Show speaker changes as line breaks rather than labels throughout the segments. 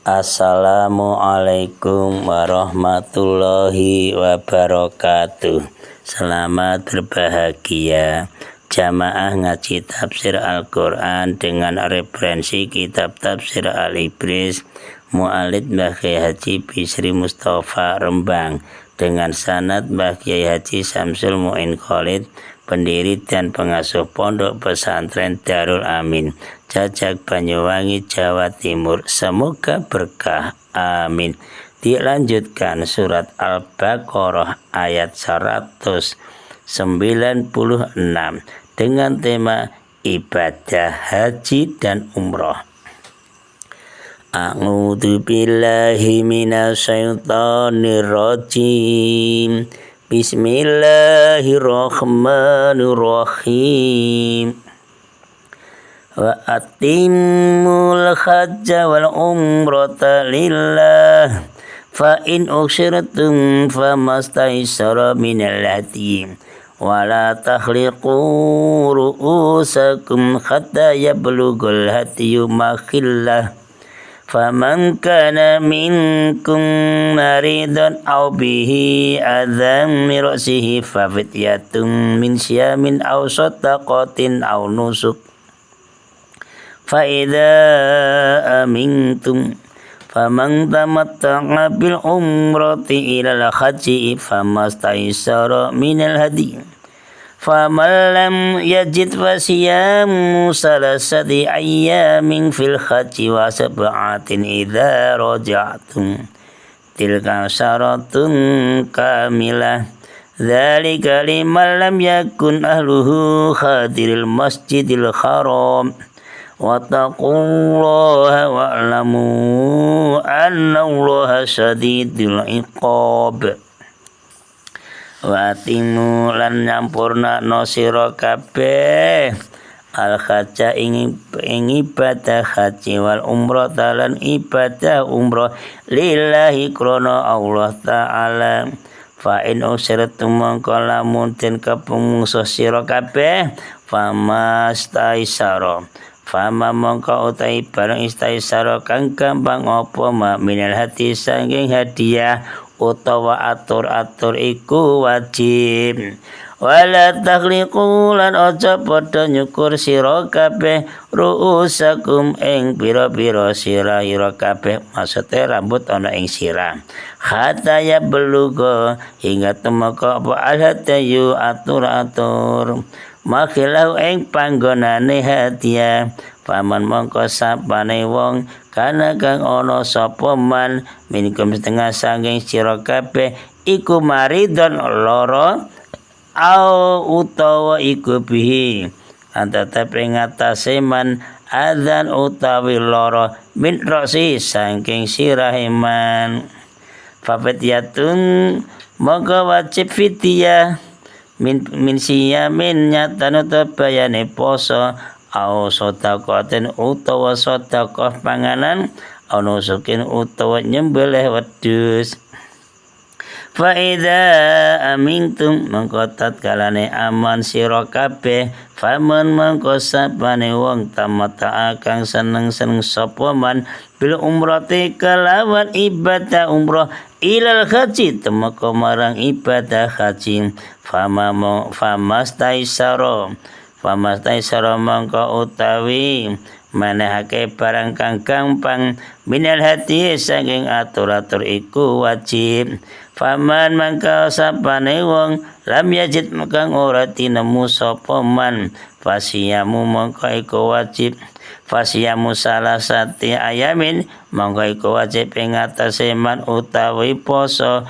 Assalamualaikum warahmatullahi wabarakatuh. Selamat berbahagia jamaah ngaji tafsir Al-Quran dengan referensi kitab tafsir Al-Ibris Mu'alid Mbah Kyai Haji Bisri Mustafa Rembang dengan sanad Mbah Kyai Haji Samsul Mu'in Khalid, pendiri dan pengasuh pondok pesantren Darul Amin, Jajak Banyuwangi, Jawa Timur. Semoga berkah, amin. Dilanjutkan surat Al-Baqarah ayat 196 dengan tema ibadah haji dan umroh. A'udzu billahi minasyaitonir rajim. Bismillahirrahmanirrahim. Wa atimul hajja wal umrata lillah fa in usyirtum famastaysara minal hadi wa la takhliqu ru'usakum hatta yablughal hadiyu makhillah faman kana minkum maridan aw bihi adzam min ra'sihi fa fidyatun min syamin aw sadaqatin aw nusuk fa idza amintum faman tamatta'a bil umrati ila al haji famastaysara minal hadi faman lam yajid fasiyamu salasati ayyamin fil haji wa sab'atin idza raja'tum tilka syaratun kamilah dzalika liman lam yakun ahluhu hadiril masjidil haram wattaqullaha wa'lamu annallaha syadidul iqab. Wa atimu lan nyampurna no sira kabeh al hajja ing ibadah haji wal umrah lan ibadah umrah lillahi krana Allah taala. Fa in usirtum mongko lamun den kepungsuh sira kabeh famastaisara fama mongko utai barang istaisara kang gampang apa minal hati saking hadiah utawa atur-atur iku wajib. Wala takhliqu lan aja padha nyukur sira kabeh ru'usakum ing pira-pira sirah ira kabeh, maksude rambut ana ing sirah. Hatta ya beluga hingga temeka apa alhatayu atur-atur makhilahu ing panggonane hadiah. Paman mongko sapane wong kana kang ana sapa man minkum setengah saking sira kabeh iku maridon lara au utawa iku bihi antatape ngatasé man adzan utawi lara min rasi saking sirahe man fafitiyatun mongko wajib fidyah min siyamin nyatan utawa bayane poso au sedaqatin utawa sedekah panganan au nusukin utawa nyembelih wedhus. Fa idza amintum mongko tatkalane aman sira kabeh faman mongko sapane wong tamata kang seneng-seneng sapa man bil umrati kalawan ibadah umrah ilal haji temeka marang ibadah haji famastaisara mongko utawi manehake barang kang gampang minal hati saking atur-atur iku wajib. Faman mangka sapane wong lam yajid kang ora tinemu sapa man fasiyamu mongko iku wajib. Fasiyamu salasati ayamin mongko iku wajib ing atase man utawi poso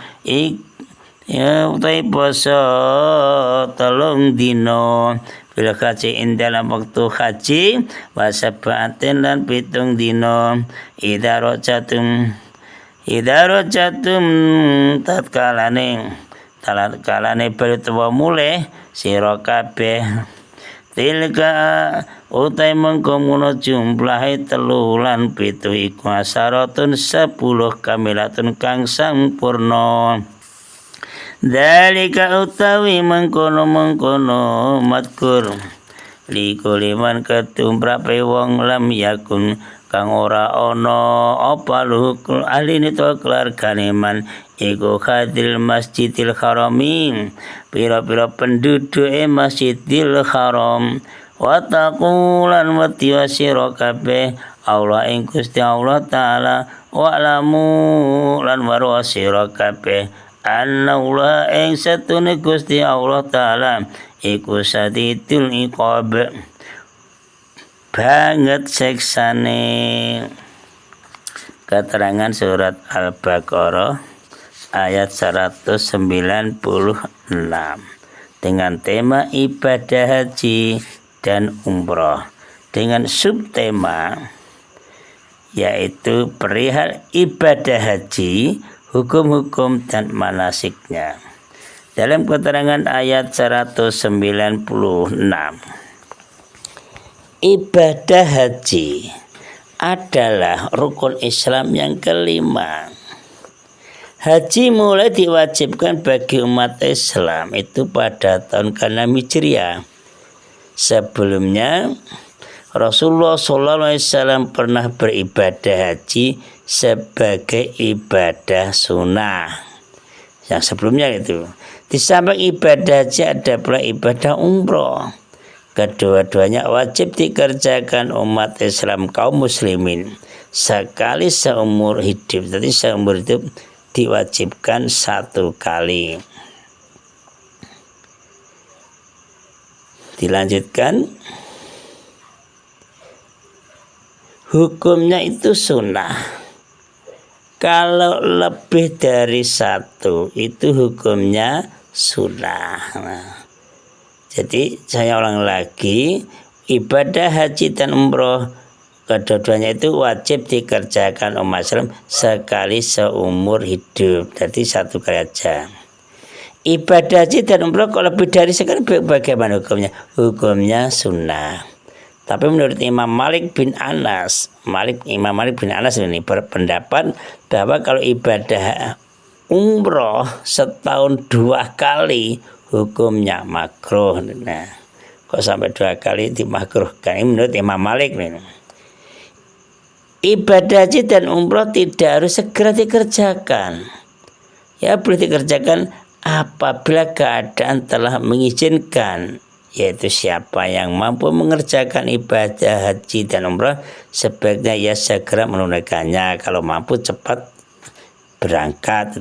utawi poso 3 dina bil haji ing dalam waktu haji wa sab'atin lan 7 dina idza rajatum tatkalane bertuwa mulih sira kabeh tilka utai mengkomuno jumlahe 3 lan 7 iku asyaratun 10 kamilatun kang sampurna. Dzalika utawi mengkono madkur Likul liman ketumrape wong lam yakun kang ora ana apa luhuk ahline to keluargane man iku hadil masjidil harami pira-pira penduduke masjidil haram wa taqulan wa tiwasira kabeh Allah ing Gusti Allah taala wa lamu lan warasira kabeh Allah ing satune Gusti Allah taala iku sadidul iqab banget seksane. Keterangan surat Al-Baqarah ayat 196 dengan tema ibadah haji dan umroh dengan subtema yaitu perihal ibadah haji, hukum-hukum dan manasiknya. Dalam keterangan ayat 196, ibadah haji adalah rukun Islam yang kelima. Haji mulai diwajibkan bagi umat Islam itu pada tahun ke-6 Hijriah. Sebelumnya Rasulullah SAW pernah beribadah haji sebagai ibadah sunnah. Yang sebelumnya itu. Di samping ibadah haji ada pula ibadah umroh. Kedua-duanya wajib dikerjakan umat Islam kaum muslimin sekali seumur hidup. Jadi seumur hidup diwajibkan 1 kali. Dilanjutkan. Hukumnya itu sunnah. Kalau lebih dari 1 itu hukumnya sunnah. Jadi saya ulang lagi, ibadah haji dan umroh kedua-duanya itu wajib dikerjakan umat Islam sekali seumur hidup. Jadi 1 kali aja. Ibadah haji dan umroh kalau lebih dari sekali bagaimana hukumnya? Hukumnya sunnah. Tapi menurut Imam Malik bin Anas ini berpendapat bahwa kalau ibadah umroh setahun 2 kali hukumnya makruh. Nah, kok sampai 2 kali dimakruhkan? Ini menurut Imam Malik nih. Ibadah haji dan umroh tidak harus segera dikerjakan. Ya, boleh dikerjakan apabila keadaan telah mengizinkan. Yaitu siapa yang mampu mengerjakan ibadah haji dan umrah sebaiknya ia segera menunaikannya. Kalau mampu cepat berangkat.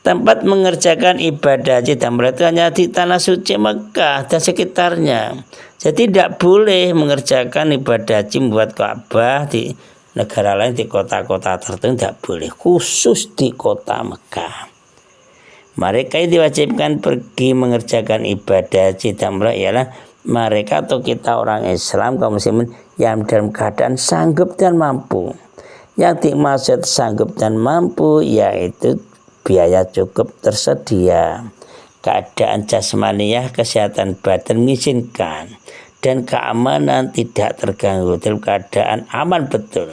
Tempat mengerjakan ibadah haji dan umrah itu hanya di tanah suci Mekah dan sekitarnya. Jadi tidak boleh mengerjakan ibadah haji membuat Ka'bah di negara lain, di kota-kota tertentu tidak boleh. Khusus di kota Mekah. Mereka yang diwajibkan pergi mengerjakan ibadah haji dan umrah ialah mereka atau kita orang Islam kaum muslimin yang dalam keadaan sanggup dan mampu. Yang dimaksud sanggup dan mampu yaitu biaya cukup tersedia, keadaan jasmaniah, kesehatan badan mengizinkan, dan keamanan tidak terganggu, dalam keadaan aman betul.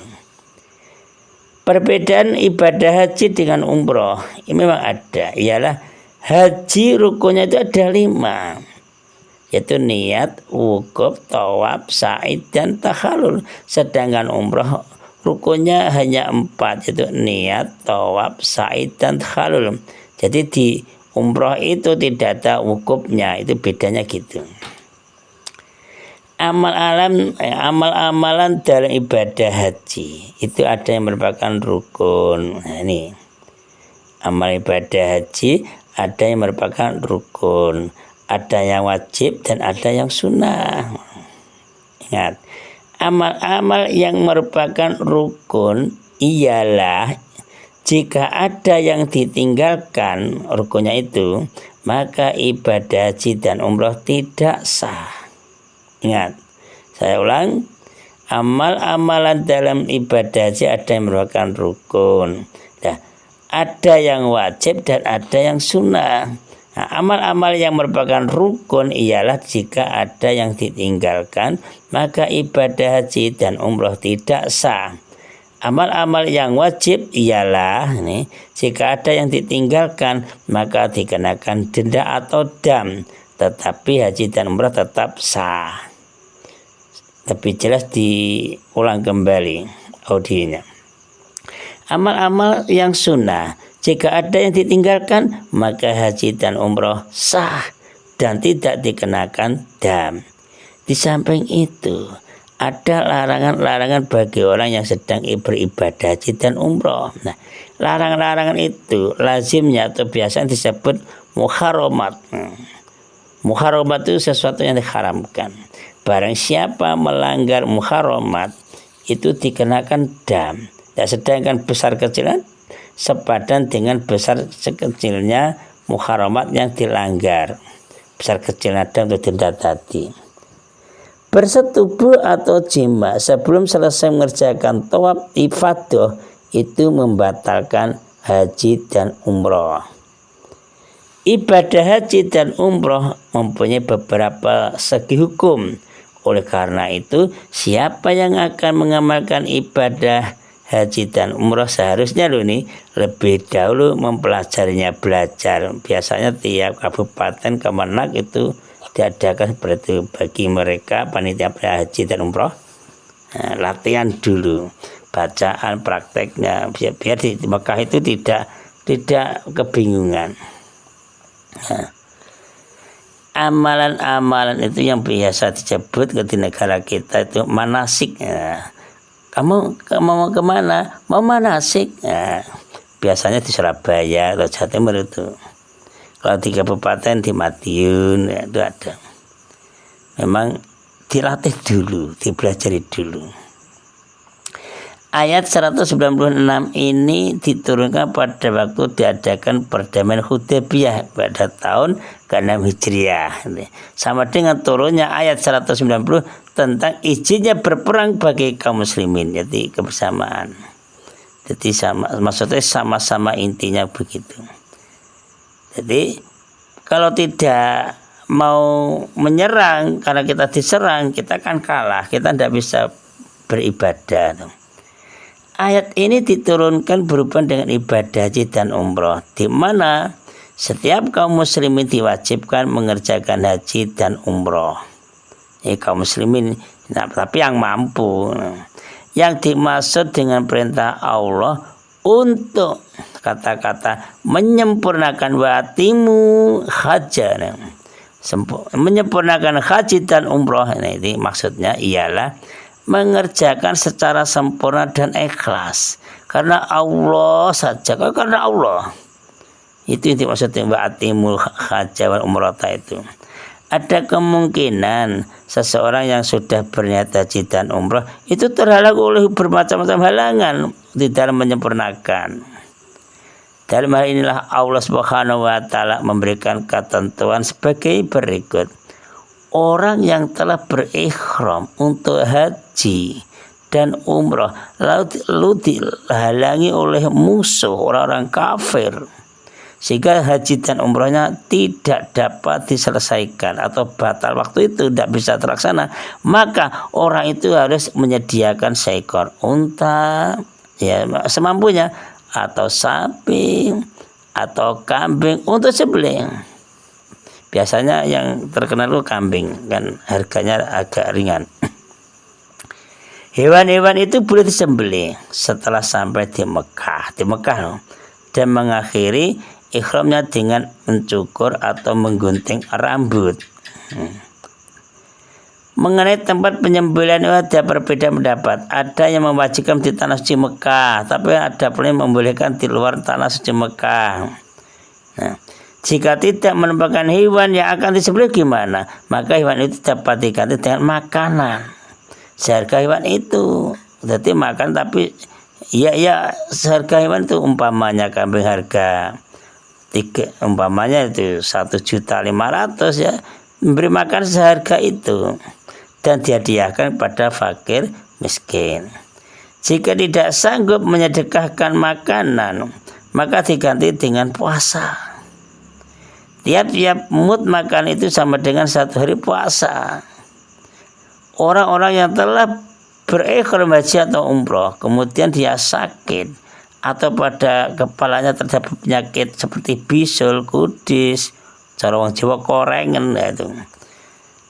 Perbedaan ibadah haji dengan umroh ini memang ada, ialah haji rukunnya itu ada 5, yaitu niat, wukuf, tawaf, sa'i, dan tahalul. Sedangkan umroh rukunnya hanya 4, yaitu niat, tawaf, sa'i, dan tahalul. Jadi di umroh itu tidak ada wukufnya, itu bedanya gitu. Amal-amalan dalam ibadah haji itu ada yang merupakan rukun. Nah, ini amal ibadah haji ada yang merupakan rukun, ada yang wajib dan ada yang sunnah. Ingat, amal-amal yang merupakan rukun ialah jika ada yang ditinggalkan rukunnya itu, maka ibadah haji dan umroh tidak sah. Ingat, saya ulang, amal-amalan dalam ibadah haji ada yang merupakan rukun. Nah, ada yang wajib dan ada yang sunnah. Nah, amal-amal yang merupakan rukun ialah jika ada yang ditinggalkan, maka ibadah haji dan umroh tidak sah. Amal-amal yang wajib ialah jika ada yang ditinggalkan, maka dikenakan denda atau dam, tetapi haji dan umroh tetap sah. Lebih jelas diulang kembali audionya. Amal-amal yang sunnah, jika ada yang ditinggalkan, maka haji dan umroh sah dan tidak dikenakan dam. Di samping itu, ada larangan-larangan bagi orang yang sedang beribadah haji dan umroh. Nah, larangan-larangan itu lazimnya atau biasanya disebut muharramat. Muharramat itu sesuatu yang diharamkan. Barang siapa melanggar muharramat itu dikenakan dam. Dan sedangkan besar kecilnya sepadan dengan besar sekecilnya muharramat yang dilanggar. Besar kecilnya dam itu denda tadi. Bersetubuh atau jima sebelum selesai mengerjakan tawaf ifadah itu membatalkan haji dan umroh. Ibadah haji dan umroh mempunyai beberapa segi hukum. Oleh karena itu, siapa yang akan mengamalkan ibadah haji dan umroh seharusnya lebih dahulu mempelajarinya, belajar. Biasanya tiap kabupaten kemenak itu diadakan seperti itu bagi mereka panitia haji dan umroh. Nah, latihan dulu bacaan prakteknya biar di Mekah itu tidak kebingungan. Nah, amalan-amalan itu yang biasa disebut di negara kita itu manasik. Nah, kamu mau kemana? Mau manasik. Nah, biasanya di Surabaya atau Jawa Timur itu. Kalau di kabupaten di Madiun ya, itu ada. Memang dilatih dulu, dipelajari dulu. Ayat 196 ini diturunkan pada waktu diadakan perdamaian Hudaybiyah pada tahun ke-6 Hijriah. Sama dengan turunnya ayat 190 tentang izinnya berperang bagi kaum muslimin. Jadi kebersamaan. Jadi maksudnya sama-sama intinya begitu. Jadi kalau tidak mau menyerang karena kita diserang, kita kan kalah, kita tidak bisa beribadah. Ayat ini diturunkan berhubungan dengan ibadah haji dan umroh, di mana setiap kaum muslimin diwajibkan mengerjakan haji dan umroh. Kaum muslimin, tapi yang mampu. Yang dimaksud dengan perintah Allah untuk kata-kata menyempurnakan watimu haja, menyempurnakan haji dan umroh ini maksudnya ialah mengerjakan secara sempurna dan ikhlas karena Allah saja, karena Allah. Itu yang dimaksudnya watimu haja wal umroh itu. Ada kemungkinan seseorang yang sudah berniat haji dan umroh itu terhalang oleh bermacam-macam halangan di dalam menyempurnakan. Dalam hal inilah Allah Subhanahu wa taala memberikan ketentuan sebagai berikut. Orang yang telah berikhram untuk haji dan umroh lalu dihalangi oleh musuh orang-orang kafir sehingga haji dan umrohnya tidak dapat diselesaikan atau batal waktu itu tidak bisa terlaksana, maka orang itu harus menyediakan seekor unta ya semampunya atau sapi atau kambing untuk sembelih. Biasanya yang terkenal itu kambing, kan harganya agak ringan. Hewan-hewan itu boleh disembelih setelah sampai di Mekah dan mengakhiri ikhramnya dengan mencukur atau menggunting rambut. Mengenai tempat penyembelihan ada perbedaan pendapat. Ada yang mewajibkan di tanah suci Mekah, tapi ada pula yang membolehkan di luar tanah suci Mekah. Nah, jika tidak menemukan hewan yang akan disembelih gimana? Maka hewan itu dapat diganti dengan makanan seharga hewan itu. Jadi makan tapi ya seharga hewan itu umpamanya kambing harga umpamanya itu 1.500.000 ya, memberi makan seharga itu dan dihadiahkan pada fakir miskin. Jika tidak sanggup menyedekahkan makanan, maka diganti dengan puasa. Tiap-tiap mud makan itu sama dengan 1 hari puasa. Orang-orang yang telah berikhram haji atau umroh kemudian dia sakit atau pada kepalanya terdapat penyakit seperti bisul, kudis, cara orang Jawa korengan itu.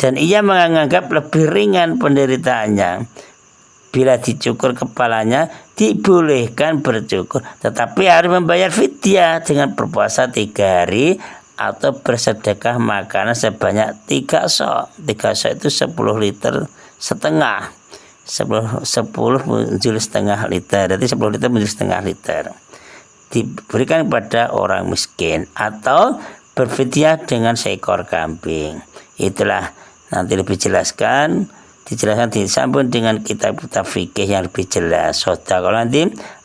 dan ia menganggap lebih ringan penderitaannya. Bila dicukur kepalanya, dibolehkan bercukur, tetapi harus membayar fidyah dengan berpuasa 3 hari atau bersedekah makanan sebanyak 3 sok. 3 sok itu 10 liter setengah. 10 menjul setengah liter. Jadi 10 liter menjul setengah liter. Diberikan kepada orang miskin atau berfidyah dengan seekor kambing. Itulah nanti lebih dijelaskan disambung dengan kitab-kitab fikih yang lebih jelas.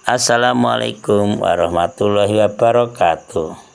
Assalamualaikum warahmatullahi wabarakatuh.